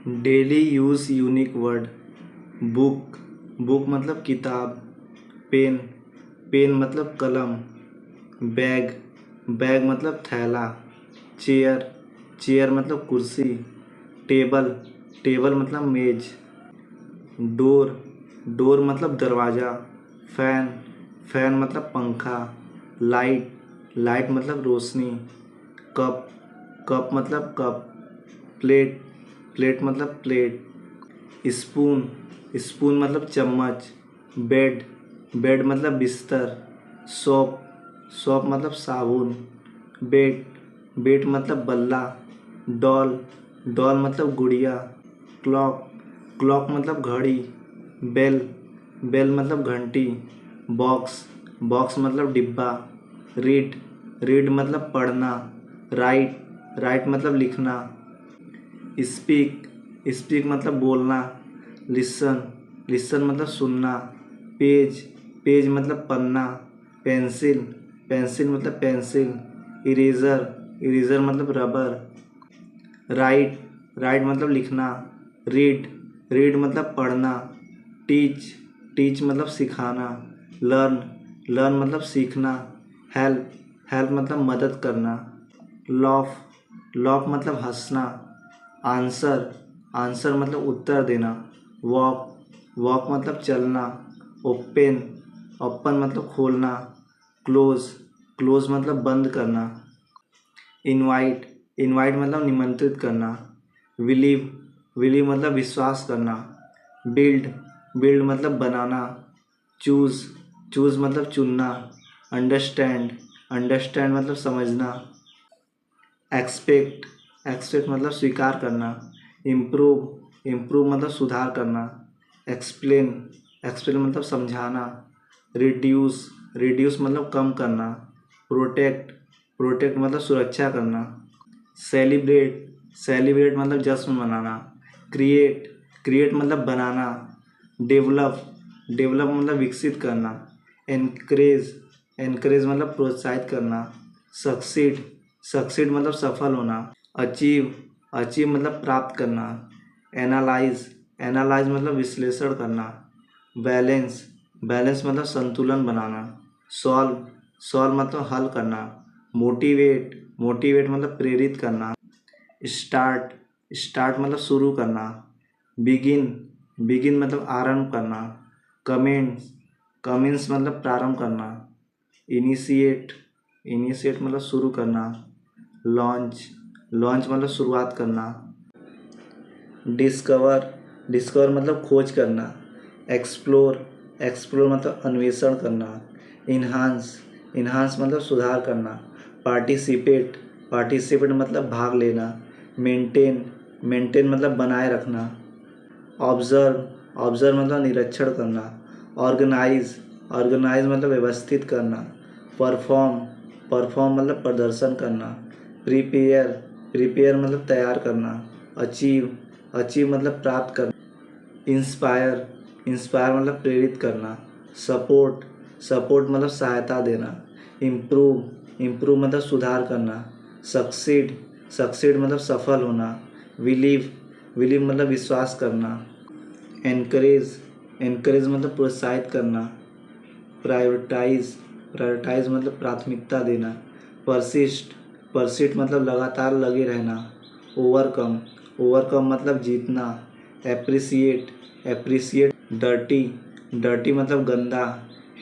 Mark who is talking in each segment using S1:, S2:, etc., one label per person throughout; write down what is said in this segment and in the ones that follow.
S1: Daily use unique word. Book, book मतलब किताब। Pen, pen मतलब कलम। बैग, बैग मतलब थैला। चेयर, चेयर मतलब कुर्सी। टेबल, टेबल मतलब मेज। डोर, डोर मतलब दरवाज़ा। फैन, फैन मतलब पंखा। लाइट, लाइट मतलब रोशनी। कप, कप मतलब कप। प्लेट, प्लेट मतलब प्लेट। स्पून, स्पून मतलब चम्मच। बेड, बेड मतलब बिस्तर। सोप, सोप मतलब साबुन। बेट, बेट मतलब बल्ला। डॉल, डॉल मतलब गुड़िया। क्लॉक, क्लॉक मतलब घड़ी। बेल, बेल मतलब घंटी। बॉक्स, बॉक्स मतलब डिब्बा। रीड, रीड मतलब पढ़ना। राइट, राइट मतलब लिखना। स्पीक, स्पीक मतलब बोलना। लिसन, लिसन मतलब सुनना। पेज, पेज मतलब पन्ना। पेंसिल, पेंसिल मतलब पेंसिल। इरेज़र, इरेज़र मतलब रबर। राइट, राइट मतलब लिखना। रीड, रीड मतलब पढ़ना। टीच, टीच मतलब सिखाना। लर्न, लर्न मतलब सीखना। हेल्प, हेल्प मतलब मदद करना। लॉफ, लॉफ मतलब हंसना। आंसर, आंसर मतलब उत्तर देना। वॉक, वॉक मतलब चलना। ओपन, ओपन मतलब खोलना। क्लोज, क्लोज मतलब बंद करना। इनवाइट, इनवाइट मतलब निमंत्रित करना। बिलीव, बिलीव मतलब विश्वास करना। बिल्ड, बिल्ड मतलब बनाना। चूज़, चूज़ मतलब चुनना। अंडरस्टैंड, अंडरस्टैंड मतलब समझना। एक्सपेक्ट, एक्सपेक्ट मतलब स्वीकार करना। इम्प्रूव, इम्प्रूव मतलब सुधार करना। एक्सप्लेन, एक्सप्लेन मतलब समझाना। रिड्यूस, रिड्यूस मतलब कम करना। प्रोटेक्ट, प्रोटेक्ट मतलब सुरक्षा करना। सेलिब्रेट, सेलिब्रेट मतलब जश्न मनाना। क्रिएट, क्रिएट मतलब बनाना। डेवलप, डेवलप मतलब विकसित करना। एनकरेज, एनकरेज मतलब प्रोत्साहित करना। सक्सीड, सक्सीड मतलब सफल होना। अचीव, अचीव मतलब प्राप्त करना। एनालाइज, एनालाइज मतलब विश्लेषण करना। बैलेंस, बैलेंस मतलब संतुलन बनाना। सॉल्व, सॉल्व मतलब हल करना। मोटिवेट, मोटिवेट मतलब प्रेरित करना। स्टार्ट, स्टार्ट मतलब शुरू करना। बिगिन, बिगिन मतलब आरंभ करना। कमेंट्स, कमेंट्स मतलब प्रारंभ करना। इनिशिएट, इनिशिएट मतलब शुरू करना। लॉन्च, लॉन्च मतलब शुरुआत करना। डिस्कवर, डिस्कवर मतलब खोज करना। एक्सप्लोर, एक्सप्लोर मतलब अन्वेषण करना। इन्हांस, इन्हांस मतलब सुधार करना। पार्टिसिपेट, पार्टिसिपेट मतलब भाग लेना। मेंटेन, मेंटेन मतलब बनाए रखना। ऑब्जर्व, ऑब्जर्व मतलब निरीक्षण करना। ऑर्गेनाइज, ऑर्गेनाइज मतलब व्यवस्थित करना। परफॉर्म, परफॉर्म मतलब प्रदर्शन करना। प्रिपेयर, प्रिपेयर मतलब तैयार करना। अचीव, अचीव मतलब प्राप्त करना। इंस्पायर, इंस्पायर मतलब प्रेरित करना। सपोर्ट, सपोर्ट मतलब सहायता देना। इम्प्रूव, इम्प्रूव मतलब सुधार करना। सक्सीड, सक्सीड मतलब सफल होना। बिलीव, बिलीव मतलब विश्वास करना। एनकरेज, एनकरेज मतलब प्रोत्साहित करना। प्रायोरिटाइज, प्रायोरिटाइज मतलब प्राथमिकता देना। परसिस्ट, परसिस्ट मतलब लगातार लगे रहना। ओवरकम, ओवरकम मतलब जीतना। एप्रिसिएट, एप्रिसिएट डर्टी, डर्टी मतलब गंदा।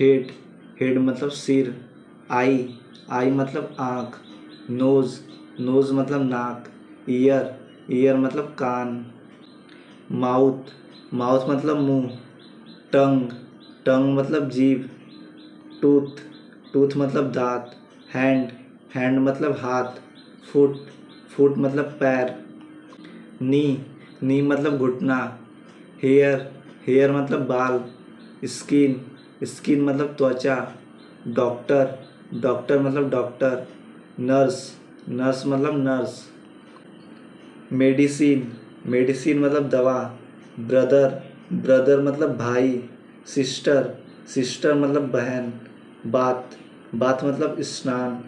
S1: हेड, हेड मतलब सिर। आई, आई मतलब आँख। नोज़, नोज़ मतलब नाक। ईयर, ईयर मतलब कान। माउथ, माउथ मतलब मुंह। टंग, टंग मतलब जीभ। टूथ, टूथ मतलब दांत। हैंड, हैंड मतलब हाथ। फुट, फुट मतलब पैर। नी, नी मतलब घुटना। हेयर, हेयर मतलब बाल। स्किन, स्किन मतलब त्वचा। डॉक्टर, डॉक्टर मतलब डॉक्टर। नर्स, नर्स मतलब नर्स। मेडिसिन, मेडिसिन मतलब दवा। ब्रदर, ब्रदर मतलब भाई। सिस्टर, सिस्टर मतलब बहन। बाथ, बाथ मतलब स्नान।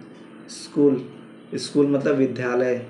S1: स्कूल, स्कूल मतलब विद्यालय।